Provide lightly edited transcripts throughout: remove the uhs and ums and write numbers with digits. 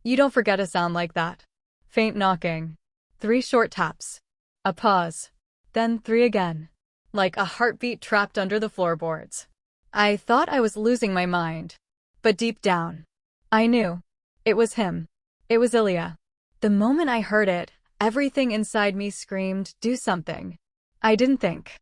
You don't forget a sound like that. Faint knocking. 3 short taps. A pause. Then 3 again. Like a heartbeat trapped under the floorboards. I thought I was losing my mind. But deep down, I knew. It was him. It was Ilya. The moment I heard it, everything inside me screamed, do something. I didn't think.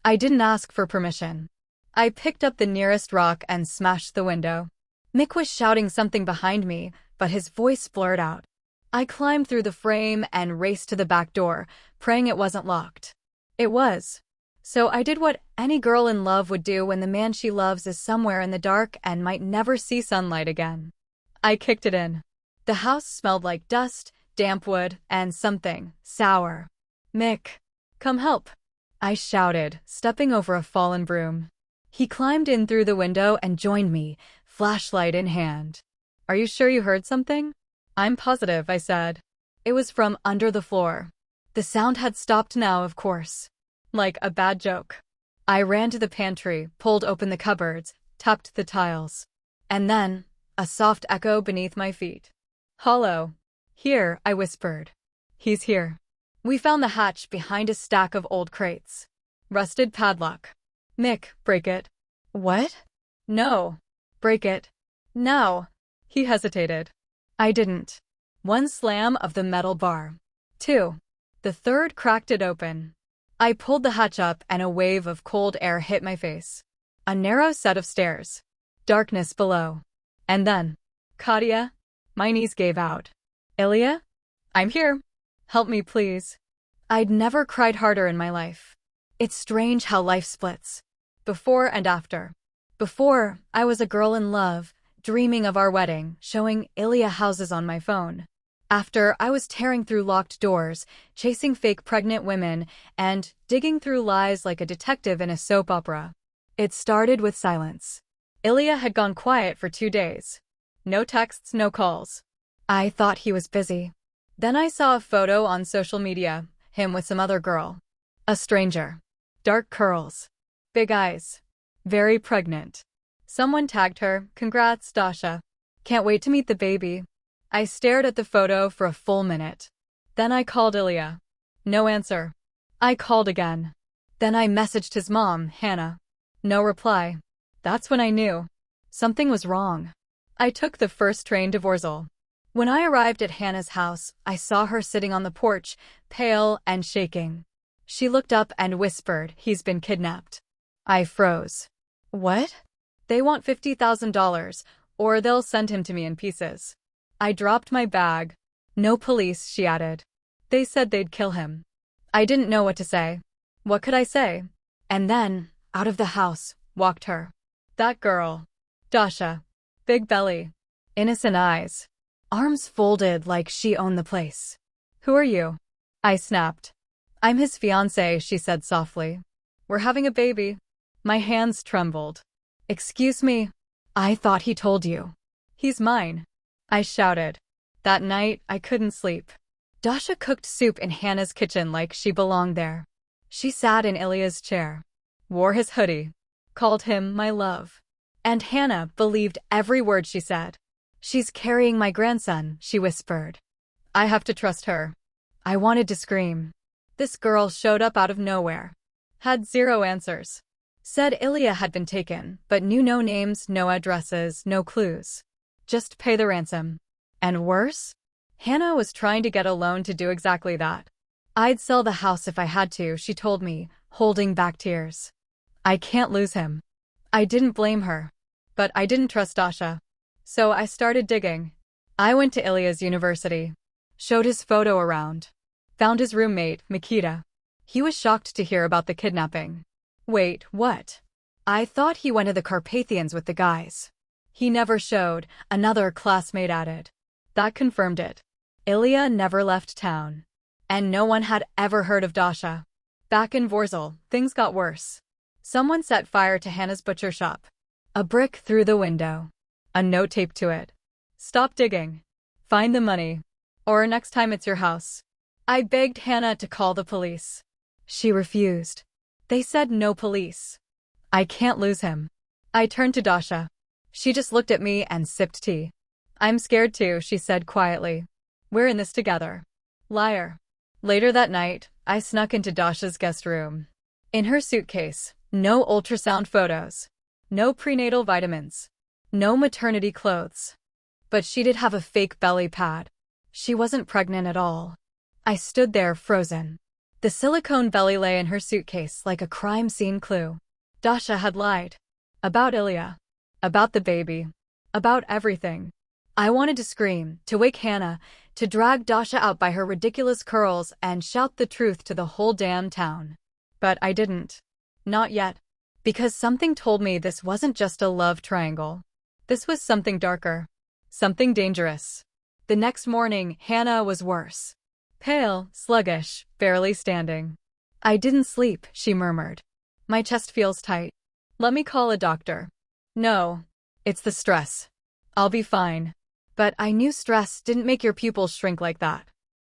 I didn't ask for permission. I picked up the nearest rock and smashed the window. Mick was shouting something behind me, but his voice blurred out. I climbed through the frame and raced to the back door, praying it wasn't locked. It was. So I did what any girl in love would do when the man she loves is somewhere in the dark and might never see sunlight again. I kicked it in. The house smelled like dust, damp wood, and something sour. Mick, come help, I shouted, stepping over a fallen broom. He climbed in through the window and joined me, flashlight in hand. Are you sure you heard something? I'm positive, I said. It was from under the floor. The sound had stopped now, of course. Like a bad joke. I ran to the pantry, pulled open the cupboards, tapped the tiles. And then, a soft echo beneath my feet. Hollow. Here, I whispered. He's here. We found the hatch behind a stack of old crates. Rusted padlock. Mick, break it. What? No. Break it. Now. He hesitated. I didn't. 1 slam of the metal bar. 2. The third cracked it open. I pulled the hatch up and a wave of cold air hit my face. A narrow set of stairs. Darkness below. And then, Katya? My knees gave out. Ilya? I'm here. Help me, please. I'd never cried harder in my life. It's strange how life splits. Before and after. Before, I was a girl in love, dreaming of our wedding, showing Ilya houses on my phone. After, I was tearing through locked doors, chasing fake pregnant women, and digging through lies like a detective in a soap opera. It started with silence. Ilya had gone quiet for 2 days. No texts, no calls. I thought he was busy. Then I saw a photo on social media, him with some other girl. A stranger. Dark curls. Big eyes. Very pregnant. Someone tagged her, "Congrats, Dasha. Can't wait to meet the baby." I stared at the photo for a full minute. Then I called Ilya. No answer. I called again. Then I messaged his mom, Hannah. No reply. That's when I knew. Something was wrong. I took the first train to Vorzel. When I arrived at Hannah's house, I saw her sitting on the porch, pale and shaking. She looked up and whispered, "He's been kidnapped." I froze. What? They want $50,000, or they'll send him to me in pieces. I dropped my bag. No police, she added. They said they'd kill him. I didn't know what to say. What could I say? And then, out of the house, walked her. That girl. Dasha. Big belly. Innocent eyes. Arms folded like she owned the place. Who are you? I snapped. I'm his fiancée, she said softly. We're having a baby. My hands trembled. Excuse me. I thought he told you. He's mine. I shouted. That night, I couldn't sleep. Dasha cooked soup in Hannah's kitchen like she belonged there. She sat in Ilya's chair. Wore his hoodie. Called him my love. And Hannah believed every word she said. She's carrying my grandson, she whispered. I have to trust her. I wanted to scream. This girl showed up out of nowhere. Had 0 answers. Said Ilya had been taken, but knew no names, no addresses, no clues. Just pay the ransom. And worse? Hannah was trying to get a loan to do exactly that. I'd sell the house if I had to, she told me, holding back tears. I can't lose him. I didn't blame her. But I didn't trust Dasha. So I started digging. I went to Ilya's university. Showed his photo around. Found his roommate, Mikita. He was shocked to hear about the kidnapping. Wait, what? I thought he went to the Carpathians with the guys. He never showed, another classmate added. That confirmed it. Ilya never left town. And no one had ever heard of Dasha. Back in Vorzel, things got worse. Someone set fire to Hannah's butcher shop. A brick through the window. A note taped to it. Stop digging. Find the money. Or next time it's your house. I begged Hannah to call the police. She refused. They said no police. I can't lose him. I turned to Dasha. She just looked at me and sipped tea. I'm scared too, she said quietly. We're in this together. Liar. Later that night, I snuck into Dasha's guest room. In her suitcase, no ultrasound photos, no prenatal vitamins, no maternity clothes. But she did have a fake belly pad. She wasn't pregnant at all. I stood there frozen. The silicone belly lay in her suitcase like a crime scene clue. Dasha had lied. About Ilya. About the baby. About everything. I wanted to scream, to wake Hannah, to drag Dasha out by her ridiculous curls and shout the truth to the whole damn town. But I didn't. Not yet. Because something told me this wasn't just a love triangle. This was something darker. Something dangerous. The next morning, Hannah was worse. Pale, sluggish, barely standing. I didn't sleep, she murmured. My chest feels tight. Let me call a doctor. No. It's the stress. I'll be fine. But I knew stress didn't make your pupils shrink like that.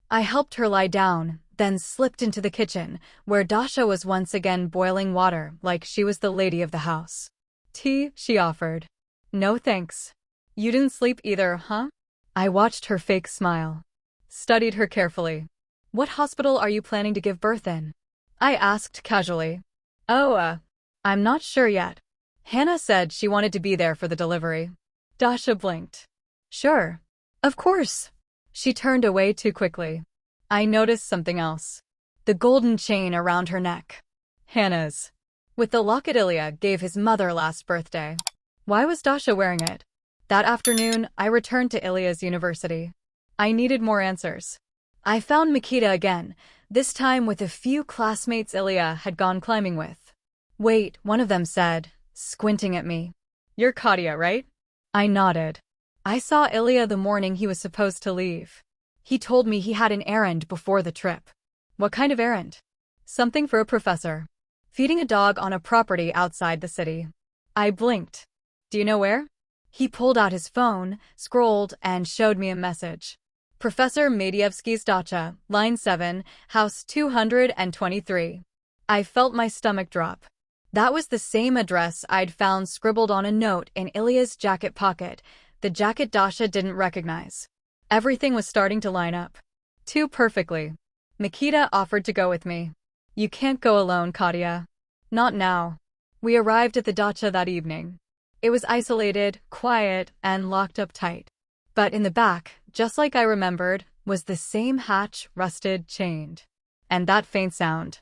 I helped her lie down, then slipped into the kitchen, where Dasha was once again boiling water like she was the lady of the house. Tea, she offered. No thanks. You didn't sleep either, huh? I watched her fake smile. Studied her carefully. What hospital are you planning to give birth in? I asked casually. Oh, I'm not sure yet. Hannah said she wanted to be there for the delivery. Dasha blinked. Sure. Of course. She turned away too quickly. I noticed something else. The golden chain around her neck. Hannah's. With the locket Ilya gave his mother last birthday. Why was Dasha wearing it? That afternoon, I returned to Ilya's university. I needed more answers. I found Mikita again, this time with a few classmates Ilya had gone climbing with. Wait, one of them said, squinting at me. You're Katya, right? I nodded. I saw Ilya the morning he was supposed to leave. He told me he had an errand before the trip. What kind of errand? Something for a professor. Feeding a dog on a property outside the city. I blinked. Do you know where? He pulled out his phone, scrolled, and showed me a message. Professor Madievsky's dacha, line 7, house 223. I felt my stomach drop. That was the same address I'd found scribbled on a note in Ilya's jacket pocket, the jacket Dasha didn't recognize. Everything was starting to line up. Too perfectly. Mikita offered to go with me. You can't go alone, Katya. Not now. We arrived at the dacha that evening. It was isolated, quiet, and locked up tight. But in the back, just like I remembered, was the same hatch, rusted, chained. And that faint sound.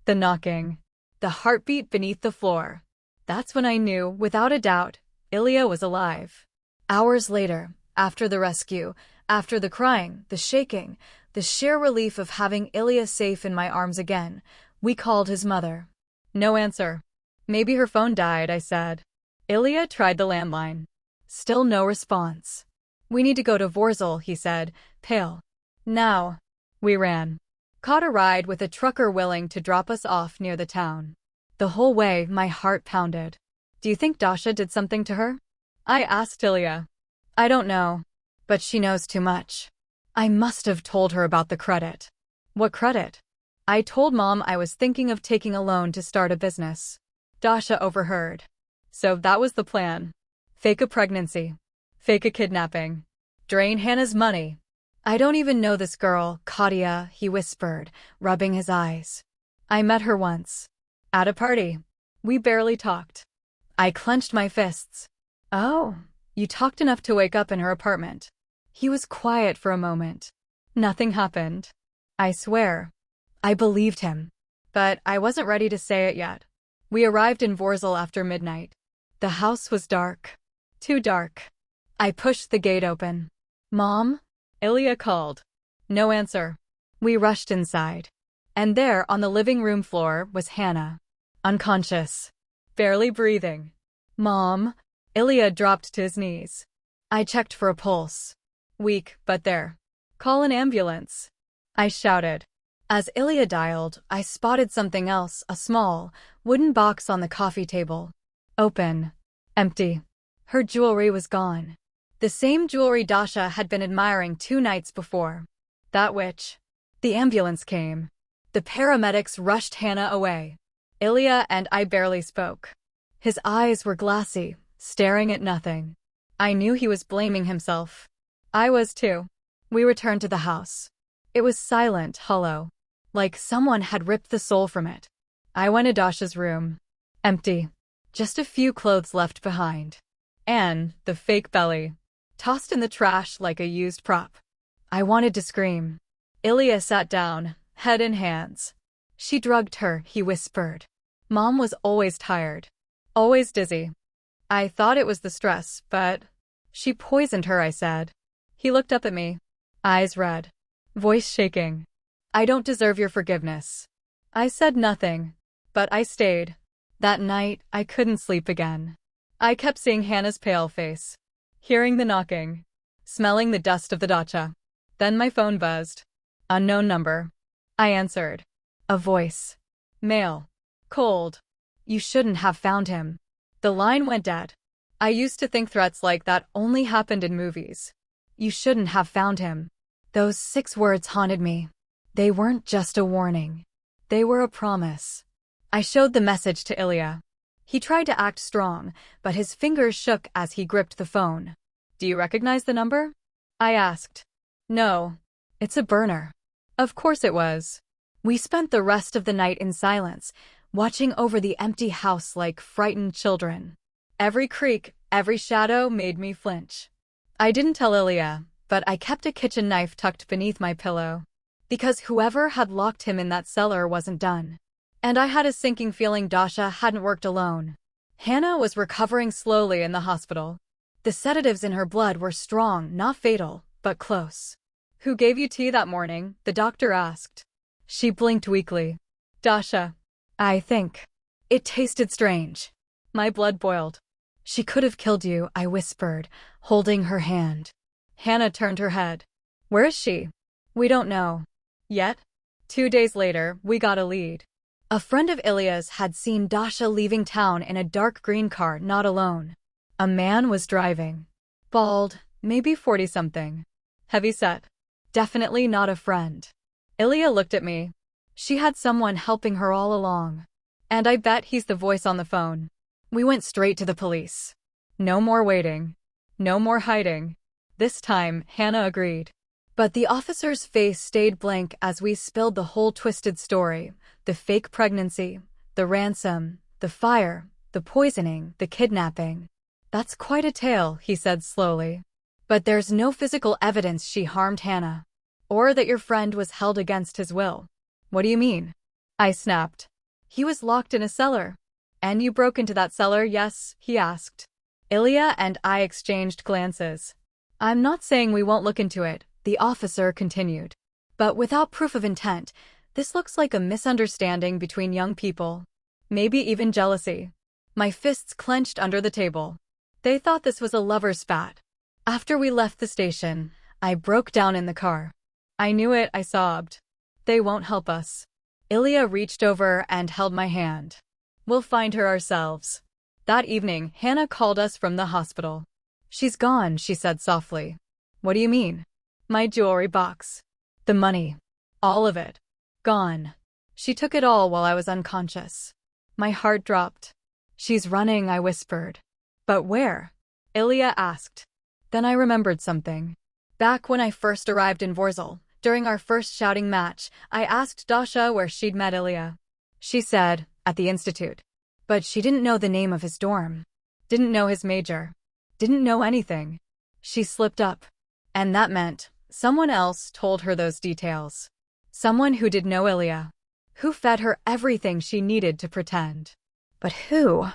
The knocking. The heartbeat beneath the floor. That's when I knew, without a doubt, Ilya was alive. Hours later, after the rescue, after the crying, the shaking, the sheer relief of having Ilya safe in my arms again, we called his mother. No answer. Maybe her phone died, I said. Ilya tried the landline. Still no response. We need to go to Vorzel, he said, pale. Now. We ran. Caught a ride with a trucker willing to drop us off near the town. The whole way, my heart pounded. Do you think Dasha did something to her? I asked Ilya. I don't know. But she knows too much. I must have told her about the credit. What credit? I told Mom I was thinking of taking a loan to start a business. Dasha overheard. So that was the plan. Fake a pregnancy. Fake a kidnapping. Drain Hannah's money. I don't even know this girl, Katya, he whispered, rubbing his eyes. I met her once. At a party. We barely talked. I clenched my fists. Oh, you talked enough to wake up in her apartment. He was quiet for a moment. Nothing happened. I swear. I believed him. But I wasn't ready to say it yet. We arrived in Vorzel after midnight. The house was dark. Too dark. I pushed the gate open. Mom? Ilya called. No answer. We rushed inside. And there, on the living room floor, was Hannah. Unconscious. Barely breathing. Mom? Ilya dropped to his knees. I checked for a pulse. Weak, but there. Call an ambulance. I shouted. As Ilya dialed, I spotted something else, a small, wooden box on the coffee table. Open. Empty. Her jewelry was gone. The same jewelry Dasha had been admiring 2 nights before. That witch. The ambulance came. The paramedics rushed Hannah away. Ilya and I barely spoke. His eyes were glassy, staring at nothing. I knew he was blaming himself. I was too. We returned to the house. It was silent, hollow, like someone had ripped the soul from it. I went to Dasha's room. Empty. Just a few clothes left behind. And the fake belly, tossed in the trash like a used prop. I wanted to scream. Ilya sat down, head in hands. She drugged her, he whispered. Mom was always tired. Always dizzy. I thought it was the stress, but she poisoned her, I said. He looked up at me. Eyes red. Voice shaking. I don't deserve your forgiveness. I said nothing, but I stayed. That night, I couldn't sleep again. I kept seeing Hannah's pale face, hearing the knocking, smelling the dust of the dacha. Then my phone buzzed. Unknown number. I answered. A voice. Male. Cold. You shouldn't have found him. The line went dead. I used to think threats like that only happened in movies. You shouldn't have found him. Those 6 words haunted me. They weren't just a warning. They were a promise. I showed the message to Ilya. He tried to act strong, but his fingers shook as he gripped the phone. Do you recognize the number? I asked. No. It's a burner. Of course it was. We spent the rest of the night in silence, watching over the empty house like frightened children. Every creak, every shadow made me flinch. I didn't tell Ilya, but I kept a kitchen knife tucked beneath my pillow. Because whoever had locked him in that cellar wasn't done. And I had a sinking feeling Dasha hadn't worked alone. Hannah was recovering slowly in the hospital. The sedatives in her blood were strong, not fatal, but close. Who gave you tea that morning? The doctor asked. She blinked weakly. Dasha. I think. It tasted strange. My blood boiled. She could have killed you, I whispered, holding her hand. Hannah turned her head. Where is she? We don't know. Yet? 2 days later, we got a lead. A friend of Ilya's had seen Dasha leaving town in a dark green car, not alone. A man was driving. Bald, maybe 40-something. Heavy-set. Definitely not a friend. Ilya looked at me. She had someone helping her all along. And I bet he's the voice on the phone. We went straight to the police. No more waiting. No more hiding. This time, Hannah agreed. But the officer's face stayed blank as we spilled the whole twisted story. The fake pregnancy, the ransom, the fire, the poisoning, the kidnapping. That's quite a tale, he said slowly. But there's no physical evidence she harmed Hannah. Or that your friend was held against his will. What do you mean? I snapped. He was locked in a cellar. And you broke into that cellar, yes? He asked. Ilya and I exchanged glances. I'm not saying we won't look into it, the officer continued. But without proof of intent, this looks like a misunderstanding between young people. Maybe even jealousy. My fists clenched under the table. They thought this was a lover's spat. After we left the station, I broke down in the car. I knew it, I sobbed. They won't help us. Ilya reached over and held my hand. We'll find her ourselves. That evening, Hannah called us from the hospital. She's gone, she said softly. What do you mean? My jewelry box. The money. All of it. Gone. She took it all while I was unconscious. My heart dropped. She's running, I whispered. But where? Ilya asked. Then I remembered something. Back when I first arrived in Vorzel, during our first shouting match, I asked Dasha where she'd met Ilya. She said, at the institute. But she didn't know the name of his dorm. Didn't know his major. Didn't know anything. She slipped up. And that meant someone else told her those details. Someone who did know Ilya. Who fed her everything she needed to pretend. But who?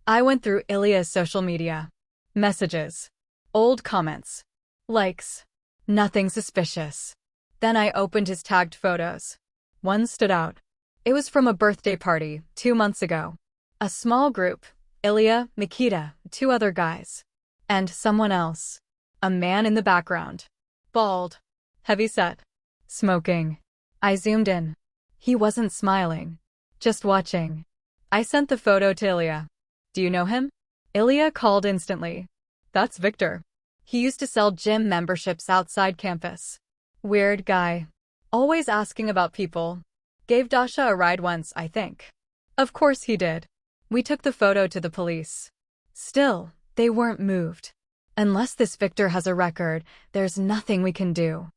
I went through Ilya's social media. Messages. Old comments. Likes. Nothing suspicious. Then I opened his tagged photos. One stood out. It was from a birthday party 2 months ago. A small group. Ilya, Mikita, 2 other guys. And someone else. A man in the background. Bald. Heavy-set. Smoking. I zoomed in. He wasn't smiling. Just watching. I sent the photo to Ilya. Do you know him? Ilya called instantly. That's Victor. He used to sell gym memberships outside campus. Weird guy. Always asking about people. Gave Dasha a ride once, I think. Of course he did. We took the photo to the police. Still, they weren't moved. Unless this Victor has a record, there's nothing we can do.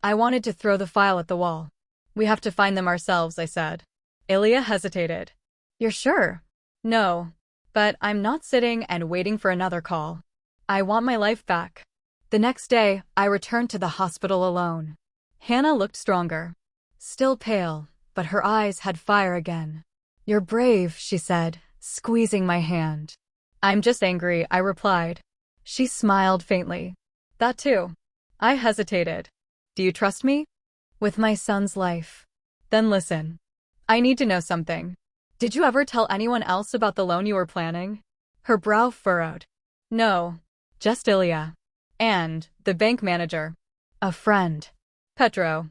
I wanted to throw the file at the wall. We have to find them ourselves, I said. Ilya hesitated. You're sure? No. But I'm not sitting and waiting for another call. I want my life back. The next day, I returned to the hospital alone. Hannah looked stronger. Still pale, but her eyes had fire again. You're brave, she said, squeezing my hand. I'm just angry, I replied. She smiled faintly. That too. I hesitated. Do you trust me? With my son's life. Then listen. I need to know something. Did you ever tell anyone else about the loan you were planning? Her brow furrowed. No. Just Ilya. And the bank manager. A friend. Petro.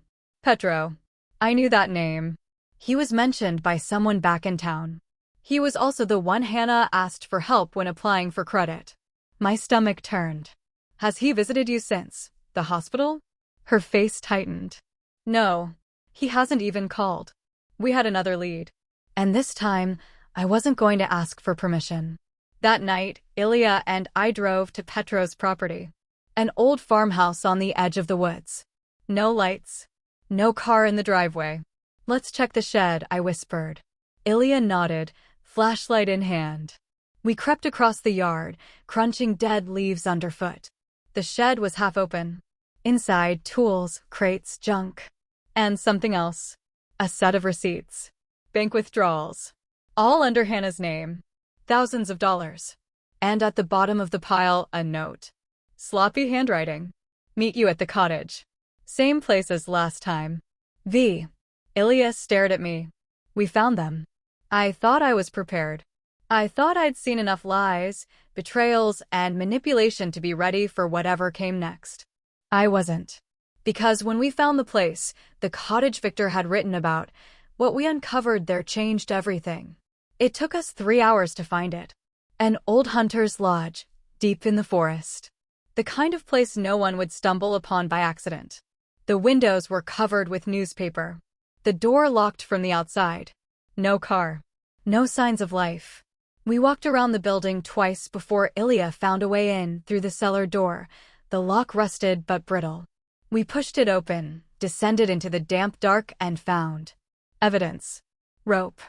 I knew that name. He was mentioned by someone back in town. He was also the one Hannah asked for help when applying for credit. My stomach turned. Has he visited you since the hospital? Her face tightened. No. He hasn't even called. We had another lead. And this time, I wasn't going to ask for permission. That night, Ilya and I drove to Petro's property. An old farmhouse on the edge of the woods. No lights. No car in the driveway. Let's check the shed, I whispered. Ilya nodded, flashlight in hand. We crept across the yard, crunching dead leaves underfoot. The shed was half open. Inside, tools, crates, junk. And something else. A set of receipts. Bank withdrawals. All under Hannah's name. Thousands of dollars. And at the bottom of the pile, a note. Sloppy handwriting. Meet you at the cottage. Same place as last time. V. Ilya stared at me. We found them. I thought I was prepared. I thought I'd seen enough lies, betrayals, and manipulation to be ready for whatever came next. I wasn't. Because when we found the place, the cottage Victor had written about, what we uncovered there changed everything. It took us 3 hours to find it. An old hunter's lodge, deep in the forest. The kind of place no one would stumble upon by accident. The windows were covered with newspaper. The door locked from the outside. No car. No signs of life. We walked around the building twice before Ilya found a way in through the cellar door, the lock rusted but brittle. We pushed it open, descended into the damp dark, and found evidence. Rope.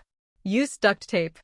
Used duct tape.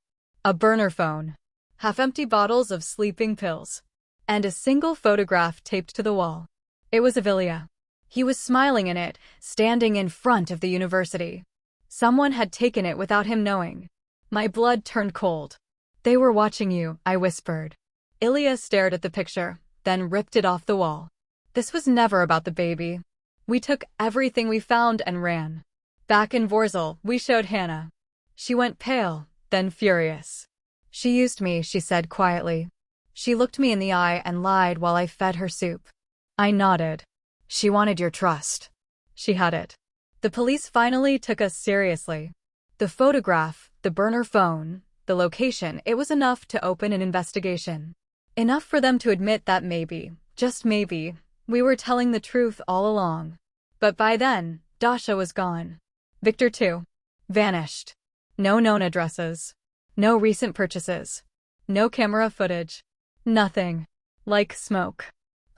A burner phone. Half-empty bottles of sleeping pills. And a single photograph taped to the wall. It was of Ilya. He was smiling in it, standing in front of the university. Someone had taken it without him knowing. My blood turned cold. They were watching you, I whispered. Ilya stared at the picture, then ripped it off the wall. This was never about the baby. We took everything we found and ran. Back in Vorzel, we showed Hannah. She went pale, then furious. She used me, she said quietly. She looked me in the eye and lied while I fed her soup. I nodded. She wanted your trust. She had it. The police finally took us seriously. The photograph, the burner phone, the location, it was enough to open an investigation. Enough for them to admit that maybe, just maybe, we were telling the truth all along. But by then, Dasha was gone. Victor too. Vanished. No known addresses. No recent purchases. No camera footage. Nothing. Like smoke.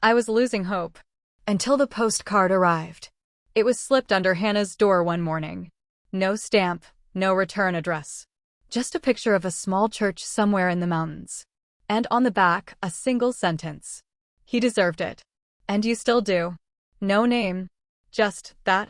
I was losing hope. Until the postcard arrived. It was slipped under Hannah's door one morning. No stamp, no return address. Just a picture of a small church somewhere in the mountains. And on the back, a single sentence. He deserved it. And you still do. No name. Just that.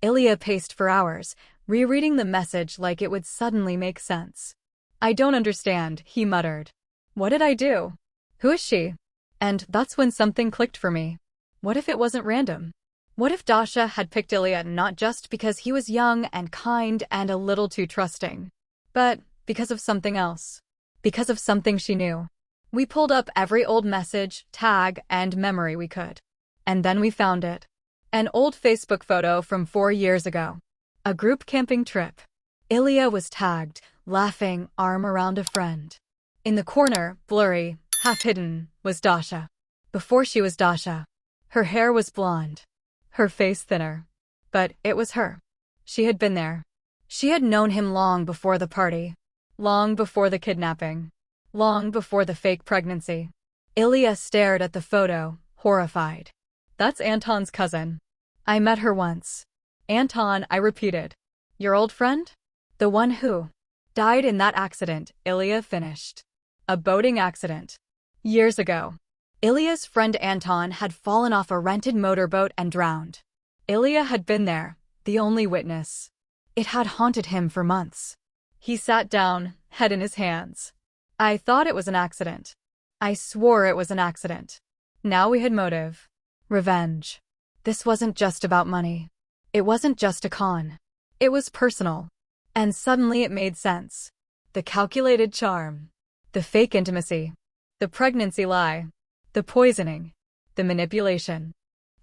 Ilya paced for hours, rereading the message like it would suddenly make sense. I don't understand, he muttered. What did I do? Who is she? And that's when something clicked for me. What if it wasn't random? What if Dasha had picked Ilya not just because he was young and kind and a little too trusting, but because of something else? Because of something she knew. We pulled up every old message, tag, and memory we could. And then we found it. An old Facebook photo from 4 years ago. A group camping trip. Ilya was tagged, laughing, arm around a friend. In the corner, blurry, half-hidden, was Dasha. Before she was Dasha. Her hair was blonde. Her face thinner. But it was her. She had been there. She had known him long before the party. Long before the kidnapping. Long before the fake pregnancy. Ilya stared at the photo, horrified. That's Anton's cousin. I met her once. Anton, I repeated. Your old friend? The one who died in that accident, Ilya finished. A boating accident. Years ago. Ilya's friend Anton had fallen off a rented motorboat and drowned. Ilya had been there, the only witness. It had haunted him for months. He sat down, head in his hands. I thought it was an accident. I swore it was an accident. Now we had motive. Revenge. This wasn't just about money. It wasn't just a con. It was personal. And suddenly it made sense. The calculated charm. The fake intimacy. The pregnancy lie. The poisoning. The manipulation.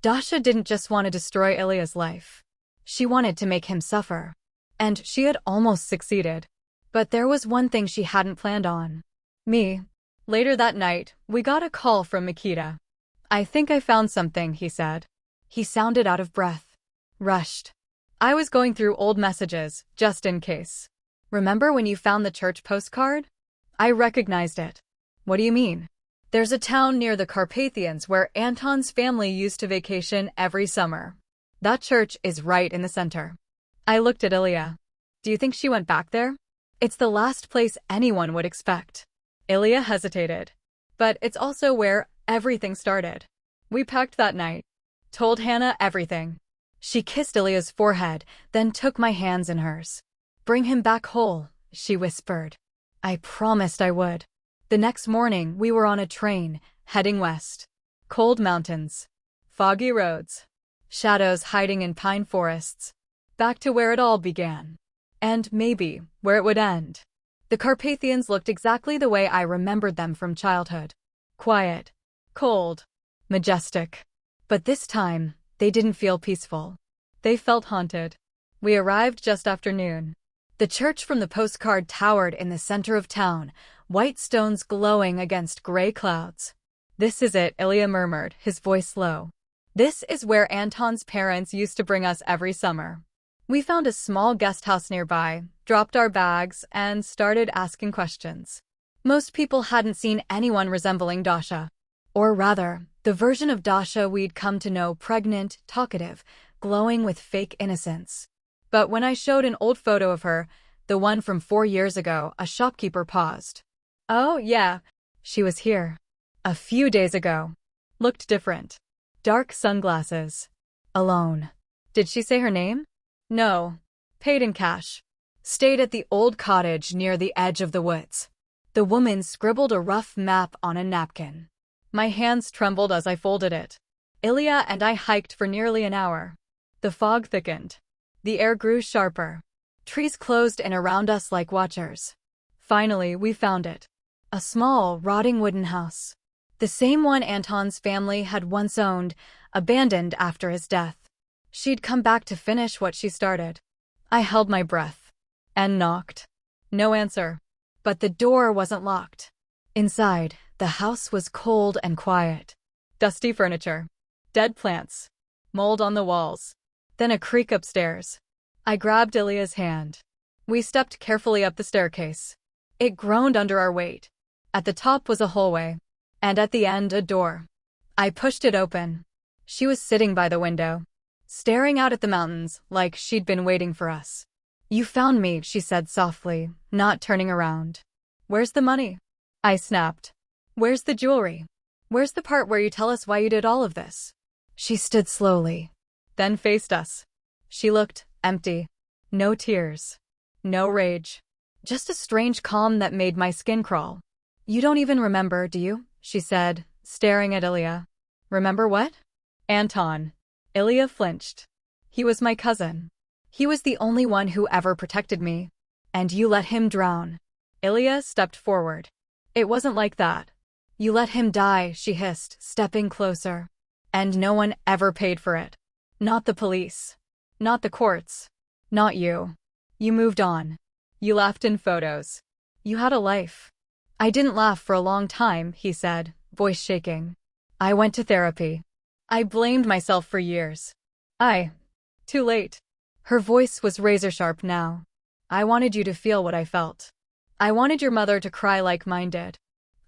Dasha didn't just want to destroy Ilya's life. She wanted to make him suffer. And she had almost succeeded. But there was one thing she hadn't planned on. Me. Later that night, we got a call from Mikita. I think I found something, he said. He sounded out of breath. Rushed. I was going through old messages, just in case. Remember when you found the church postcard? I recognized it. What do you mean? There's a town near the Carpathians where Anton's family used to vacation every summer. That church is right in the center. I looked at Ilya. Do you think she went back there? It's the last place anyone would expect. Ilya hesitated. But it's also where everything started. We packed that night. Told Hannah everything. She kissed Ilya's forehead, then took my hands in hers. Bring him back whole, she whispered. I promised I would. The next morning, we were on a train, heading west. Cold mountains. Foggy roads. Shadows hiding in pine forests. Back to where it all began. And maybe, where it would end. The Carpathians looked exactly the way I remembered them from childhood. Quiet. Cold. Majestic. But this time, they didn't feel peaceful. They felt haunted. We arrived just after noon. The church from the postcard towered in the center of town, white stones glowing against gray clouds. This is it, Ilya murmured, his voice low. This is where Anton's parents used to bring us every summer. We found a small guest house nearby, dropped our bags, and started asking questions. Most people hadn't seen anyone resembling Dasha. Or rather, the version of Dasha we'd come to know, pregnant, talkative, glowing with fake innocence. But when I showed an old photo of her, the one from 4 years ago, a shopkeeper paused. Oh, yeah, she was here. A few days ago. Looked different. Dark sunglasses. Alone. Did she say her name? No. Paid in cash. Stayed at the old cottage near the edge of the woods. The woman scribbled a rough map on a napkin. My hands trembled as I folded it. Ilya and I hiked for nearly an hour. The fog thickened. The air grew sharper. Trees closed in around us like watchers. Finally, we found it. A small, rotting wooden house. The same one Anton's family had once owned, abandoned after his death. She'd come back to finish what she started. I held my breath. And knocked. No answer. But the door wasn't locked. Inside, the house was cold and quiet. Dusty furniture. Dead plants. Mold on the walls. Then a creak upstairs. I grabbed Ilya's hand. We stepped carefully up the staircase. It groaned under our weight. At the top was a hallway. And at the end, a door. I pushed it open. She was sitting by the window, staring out at the mountains like she'd been waiting for us. You found me, she said softly, not turning around. Where's the money? I snapped. Where's the jewelry? Where's the part where you tell us why you did all of this? She stood slowly, then faced us. She looked empty. No tears. No rage. Just a strange calm that made my skin crawl. You don't even remember, do you? She said, staring at Ilya. Remember what? Anton. Ilya flinched. He was my cousin. He was the only one who ever protected me. And you let him drown. Ilya stepped forward. It wasn't like that. You let him die, she hissed, stepping closer. And no one ever paid for it. Not the police. Not the courts. Not you. You moved on. You laughed in photos. You had a life. I didn't laugh for a long time, he said, voice shaking. I went to therapy. I blamed myself for years. Too late. Her voice was razor-sharp now. I wanted you to feel what I felt. I wanted your mother to cry like mine did.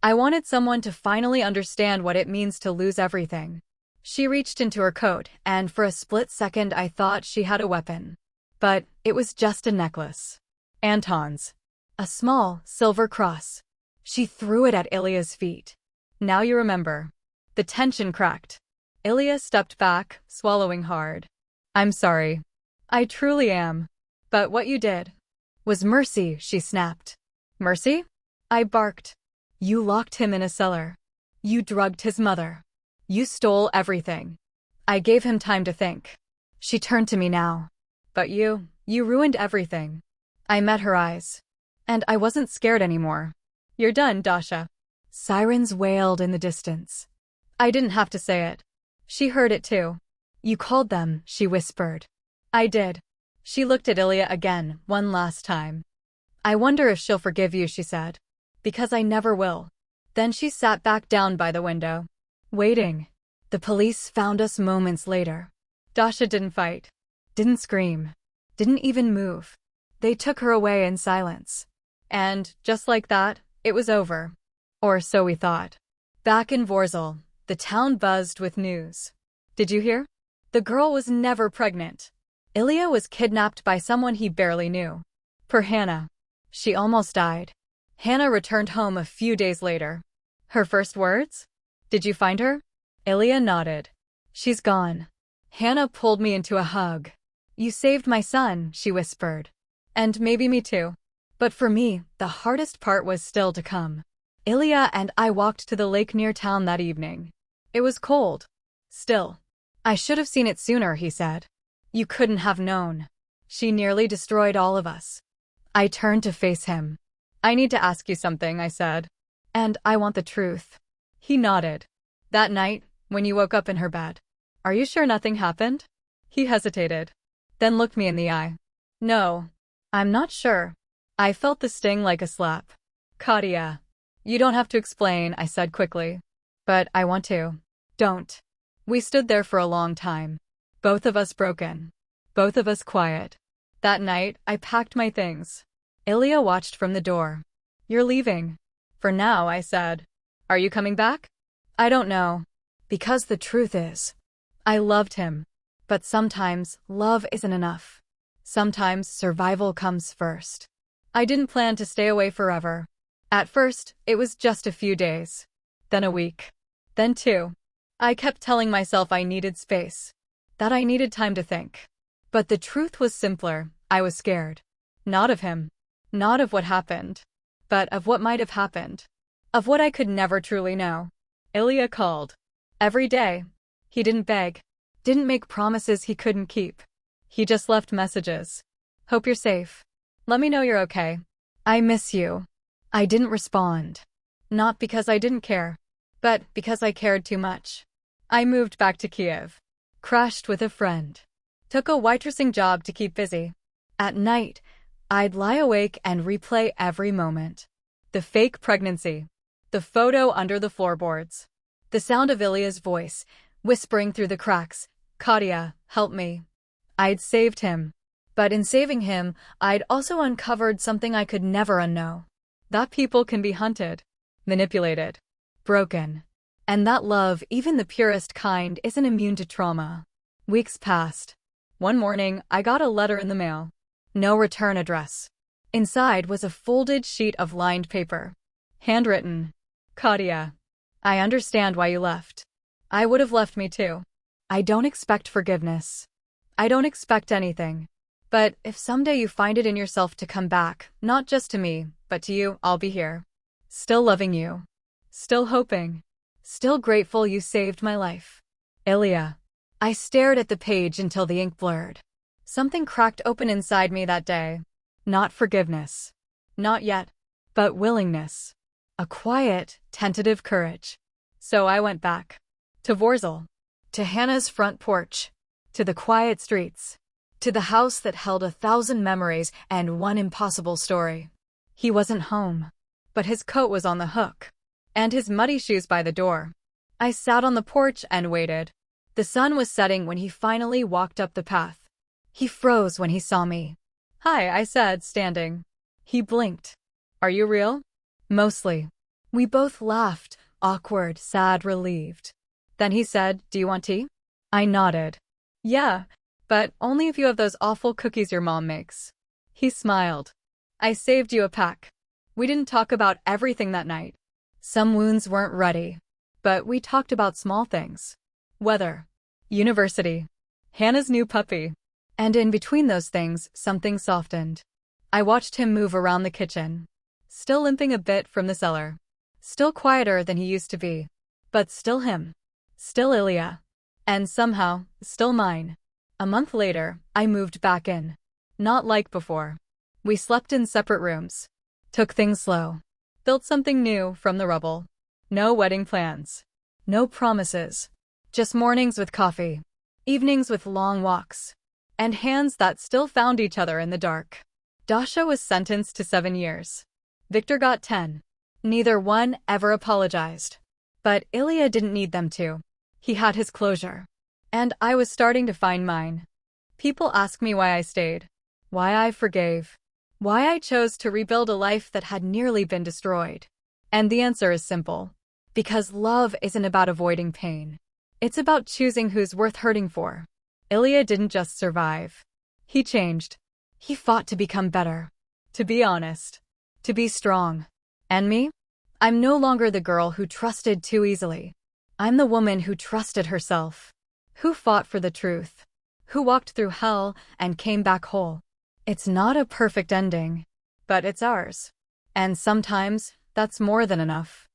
I wanted someone to finally understand what it means to lose everything. She reached into her coat, and for a split second I thought she had a weapon. But it was just a necklace. Anton's. A small, silver cross. She threw it at Ilya's feet. Now you remember. The tension cracked. Ilya stepped back, swallowing hard. I'm sorry. I truly am. But what you did was mercy, she snapped. Mercy? I barked. You locked him in a cellar. You drugged his mother. You stole everything. I gave him time to think. She turned to me now. But you ruined everything. I met her eyes. And I wasn't scared anymore. You're done, Dasha. Sirens wailed in the distance. I didn't have to say it. She heard it too. You called them, she whispered. I did. She looked at Ilya again, one last time. I wonder if she'll forgive you, she said. Because I never will. Then she sat back down by the window. Waiting. The police found us moments later. Dasha didn't fight. Didn't scream. Didn't even move. They took her away in silence. And, just like that, it was over. Or so we thought. Back in Vorzel, the town buzzed with news. Did you hear? The girl was never pregnant. Ilya was kidnapped by someone he barely knew. Per Hannah. She almost died. Hannah returned home a few days later. Her first words? Did you find her? Ilya nodded. She's gone. Hannah pulled me into a hug. You saved my son, she whispered. And maybe me too. But for me, the hardest part was still to come. Ilya and I walked to the lake near town that evening. It was cold. Still. I should have seen it sooner, he said. You couldn't have known. She nearly destroyed all of us. I turned to face him. I need to ask you something, I said. And I want the truth. He nodded. That night, when you woke up in her bed, are you sure nothing happened? He hesitated. Then looked me in the eye. No. I'm not sure. I felt the sting like a slap. Katya. You don't have to explain, I said quickly. But I want to. Don't. We stood there for a long time. Both of us broken. Both of us quiet. That night, I packed my things. Ilya watched from the door. You're leaving. For now, I said. Are you coming back? I don't know. Because the truth is, I loved him. But sometimes, love isn't enough. Sometimes, survival comes first. I didn't plan to stay away forever. At first, it was just a few days. Then a week. Then 2. I kept telling myself I needed space. That I needed time to think. But the truth was simpler. I was scared. Not of him. Not of what happened. But of what might have happened. Of what I could never truly know. Ilya called. Every day. He didn't beg. Didn't make promises he couldn't keep. He just left messages. Hope you're safe. Let me know you're okay. I miss you. I didn't respond. Not because I didn't care. But because I cared too much. I moved back to Kiev. Crashed with a friend. Took a waitressing job to keep busy. At night, I'd lie awake and replay every moment. The fake pregnancy. The photo under the floorboards. The sound of Ilya's voice, whispering through the cracks, Katya, help me. I'd saved him. But in saving him, I'd also uncovered something I could never unknow. That people can be hunted, manipulated, broken. And that love, even the purest kind, isn't immune to trauma. Weeks passed. One morning, I got a letter in the mail. No return address. Inside was a folded sheet of lined paper. Handwritten. Katya. I understand why you left. I would have left me too. I don't expect forgiveness. I don't expect anything. But if someday you find it in yourself to come back, not just to me, but to you, I'll be here. Still loving you. Still hoping. Still grateful you saved my life. Ilya. I stared at the page until the ink blurred. Something cracked open inside me that day. Not forgiveness. Not yet. But willingness. A quiet, tentative courage. So I went back. To Vorzel. To Hannah's front porch. To the quiet streets. To the house that held 1,000 memories and one impossible story. He wasn't home. But his coat was on the hook. And his muddy shoes by the door. I sat on the porch and waited. The sun was setting when he finally walked up the path. He froze when he saw me. Hi, I said, standing. He blinked. Are you real? Mostly. We both laughed, awkward, sad, relieved. Then he said, "Do you want tea?" I nodded. "Yeah, but only if you have those awful cookies your mom makes." He smiled. "I saved you a pack." We didn't talk about everything that night. Some wounds weren't ready. But we talked about small things. Weather. University. Hannah's new puppy. And in between those things, something softened. I watched him move around the kitchen. Still limping a bit from the cellar. Still quieter than he used to be. But still him. Still Ilya. And somehow, still mine. A month later, I moved back in. Not like before. We slept in separate rooms. Took things slow. Built something new from the rubble. No wedding plans. No promises. Just mornings with coffee. Evenings with long walks. And hands that still found each other in the dark. Dasha was sentenced to 7 years. Victor got 10. Neither one ever apologized. But Ilya didn't need them to. He had his closure. And I was starting to find mine. People ask me why I stayed. Why I forgave. Why I chose to rebuild a life that had nearly been destroyed. And the answer is simple. Because love isn't about avoiding pain. It's about choosing who's worth hurting for. Ilya didn't just survive. He changed. He fought to become better. To be honest. To be strong. And me? I'm no longer the girl who trusted too easily. I'm the woman who trusted herself. Who fought for the truth. Who walked through hell and came back whole. It's not a perfect ending. But it's ours. And sometimes, that's more than enough.